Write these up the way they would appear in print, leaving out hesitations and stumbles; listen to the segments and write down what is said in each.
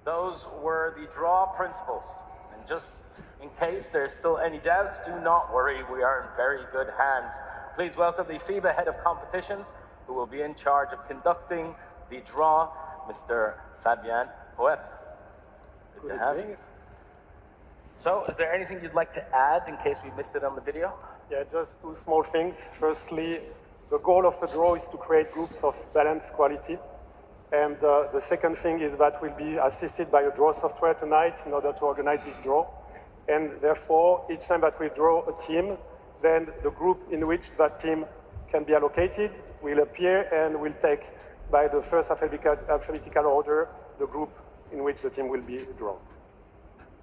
Those were the draw principles. And just in case there's still any doubts, do not worry, we are in very good hands. Please welcome the FIBA Head of Competitions, who will be in charge of conducting the draw, Mr. Fabien Poet. Good to have you. So, is there anything you'd like to add in case we missed it on the video? Yeah, just two small things. Firstly, the goal of a draw is to create groups of balanced quality. And the second thing is that we'll be assisted by a draw software tonight in order to organize this draw. And therefore, each time that we draw a team, then the group in which that team can be allocated will appear and will take, by the first alphabetical order, the group in which the team will be drawn.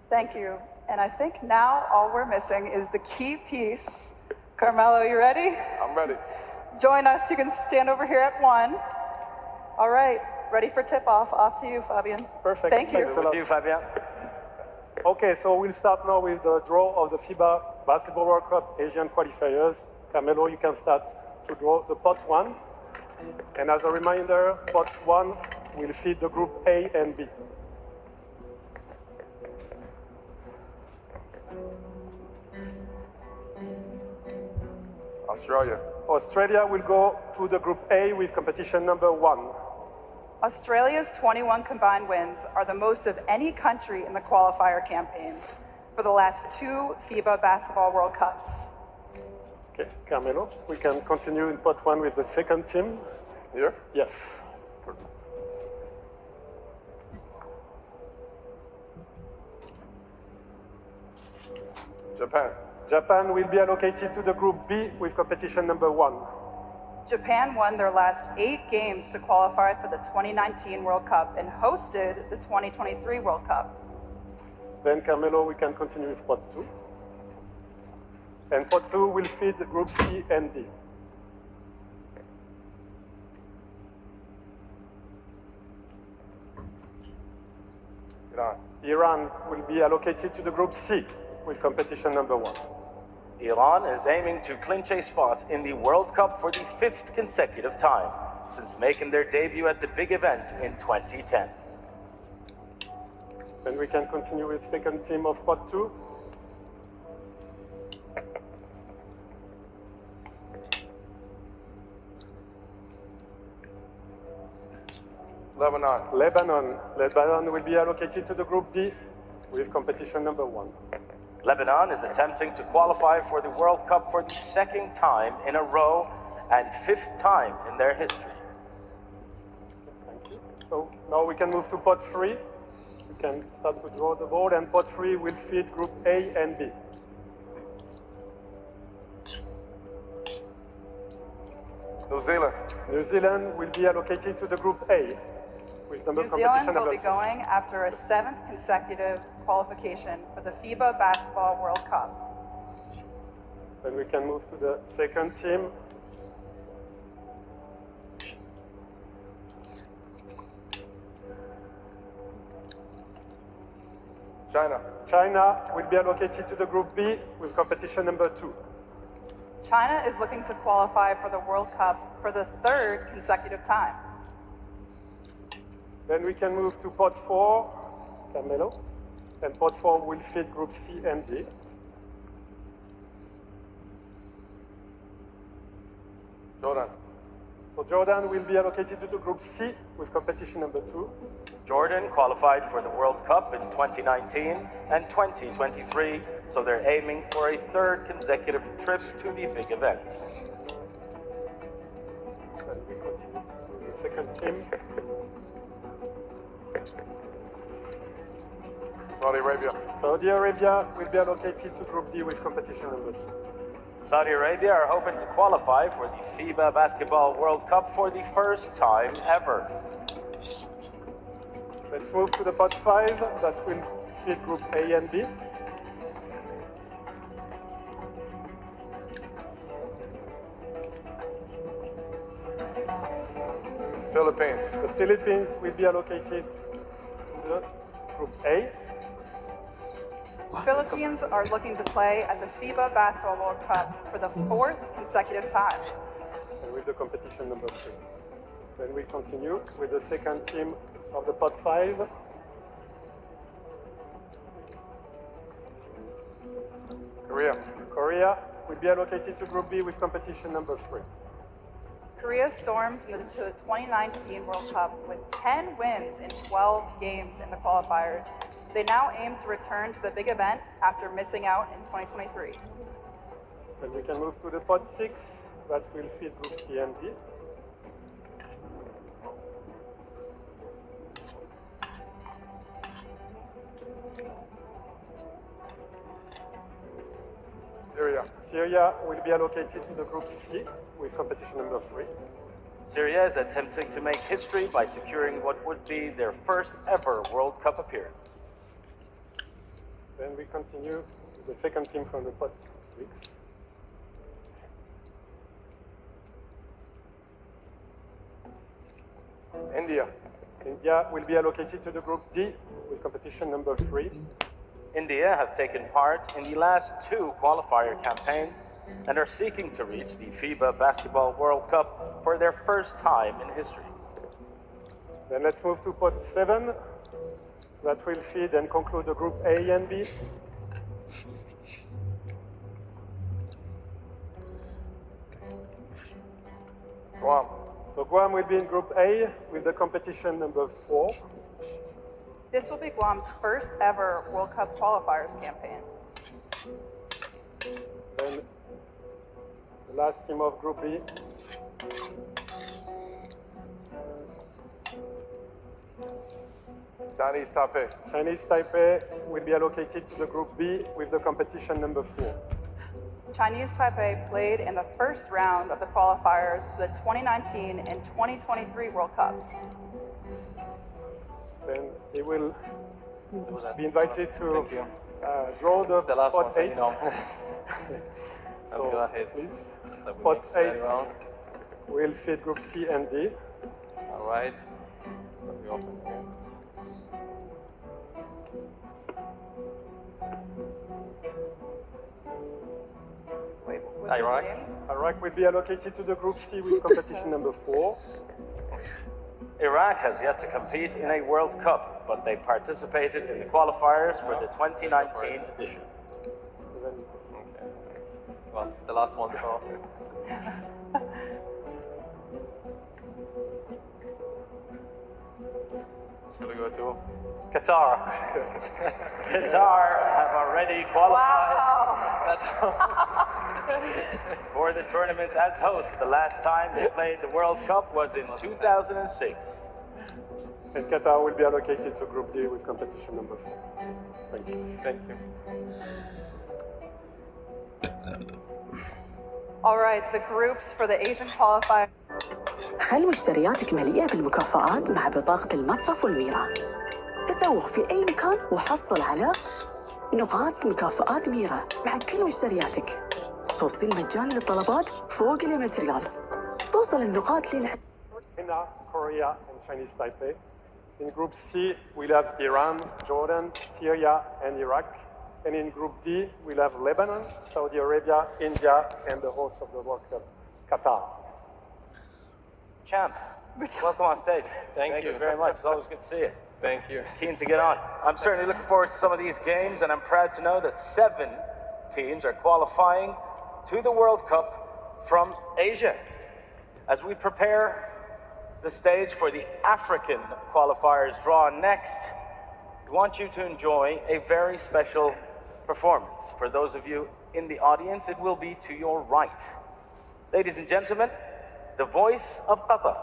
Thank you. And I think now all we're missing is the key piece. Carmelo, you ready? I'm ready. Join us. You can stand over here at 1. All right. Ready for tip-off. Off to you, Fabien. Perfect. Thank you. Thanks a lot. With you, Fabien. Okay, so we'll start now with the draw of the FIBA Basketball World Cup Asian qualifiers. Carmelo, you can start to draw the pot 1. And as a reminder, pot 1 will feed the group A and B. Australia. Australia will go to the group A with competition number 1. Australia's 21 combined wins are the most of any country in the qualifier campaigns for the last 2 FIBA Basketball World Cups. Okay, Carmelo, we can continue in pot 1 with the second team. Here? Yes. Japan. Japan will be allocated to the group B with competition number 1. Japan won their last 8 games to qualify for the 2019 World Cup and hosted the 2023 World Cup. Then, Carmelo, we can continue with pot 2. And pot 2 will feed the group C and D. Iran. Iran will be allocated to the group C with competition number 1. Iran is aiming to clinch a spot in the World Cup for the 5th consecutive time since making their debut at the big event in 2010. Then we can continue with second team of pot 2. Lebanon. Lebanon will be allocated to the group D with competition number 1. Lebanon is attempting to qualify for the World Cup for the 2nd time in a row and 5th time in their history. Thank you. So now we can move to pot 3. We can start to draw the board, and pot 3 will feed group A and B. New Zealand. New Zealand will be allocated to the group A with New Zealand will be going after a 7th consecutive qualification for the FIBA Basketball World Cup. Then we can move to the second team. China. China will be allocated to the group B with competition number 2. China is looking to qualify for the World Cup for the 3rd consecutive time. Then we can move to pot 4, Carmelo. And pot 4 will feed group C and D. Jordan. So Jordan will be allocated to the group C with competition number 2. Jordan qualified for the World Cup in 2019 and 2023, so they're aiming for a 3rd consecutive trip to the big event. Then we continue to the second team. Saudi Arabia. Saudi Arabia will be allocated to group D with competition number 2. Saudi Arabia are hoping to qualify for the FIBA Basketball World Cup for the 1st time ever. Let's move to the pot 5 that will feed group A and B. Philippines. The Philippines will be allocated to the group A. Philippines are looking to play at the FIBA Basketball World Cup for the 4th consecutive time. And with the competition number 3. Then we continue with the second team of the pot 5. Korea. Korea will be allocated to Group B with competition number 3. Korea stormed into the 2019 World Cup with 10 wins in 12 games in the qualifiers. They now aim to return to the big event after missing out in 2023. Then we can move to the pot 6 that will feed Group C and D. Syria. Syria will be allocated to the Group C with competition number 3. Syria is attempting to make history by securing what would be their first ever World Cup appearance. Then we continue with the second team from the pot 6. India. India will be allocated to the Group D with competition number 3. India have taken part in the last 2 qualifier campaigns and are seeking to reach the FIBA Basketball World Cup for their first time in history. Then let's move to pot 7 that will feed and conclude the Group A and B. Guam. So Guam will be in Group A with the competition number 4. This will be Guam's first ever World Cup qualifiers campaign. Then the last team of Group B. Chinese Taipei. Chinese Taipei will be allocated to the Group B with the competition number 4. Chinese Taipei played in the first round of the qualifiers for the 2019 and 2023 World Cups. Then they will be invited to draw the, the last one, pot so 8. you know. Let's So, go ahead. please. That we Pot mix very 8 well. will feed Group C and D. All right. Let me open here. Wait, what's Iraq. his name? Iraq will be allocated to the Group C with competition number 4. Iraq has yet to compete in a World Cup, but they participated in the qualifiers for the 2019 edition. Then Okay. Well, it's the last one, so. Should we go to? Qatar. Qatar have already qualified Wow! That's for the tournament as host. The last time they played the World Cup was in 2006. and Qatar will be allocated to Group D with competition number 4. Thank you. Thank you. All right, the groups for the Asian qualifier. خلي مشترياتك مليئة بالمكافآت مع بطاقة المصرف والميرا. تسوق في أي مكان وحصل على نقاط مكافآت ميرا مع كل مشترياتك. توصيل مجاني للطلبات فوق ال100 ريال. توصل النقاط China, Korea, and Chinese Taipei. In Group C, we'll have Iran, Jordan, Syria, and Iraq. And in Group D, we'll have Lebanon, Saudi Arabia, India, and the host of the World Cup, Qatar. Champ, welcome on stage. Thank you. Very much. It's always good to see you. Thank you. Keen to get on. I'm certainly looking forward to some of these games, and I'm proud to know that 7 teams are qualifying to the World Cup from Asia. As we prepare the stage for the African qualifiers draw next, we want you to enjoy a very special performance. For those of you in the audience, it will be to your right. Ladies and gentlemen, the voice of Qatar.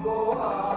Oh,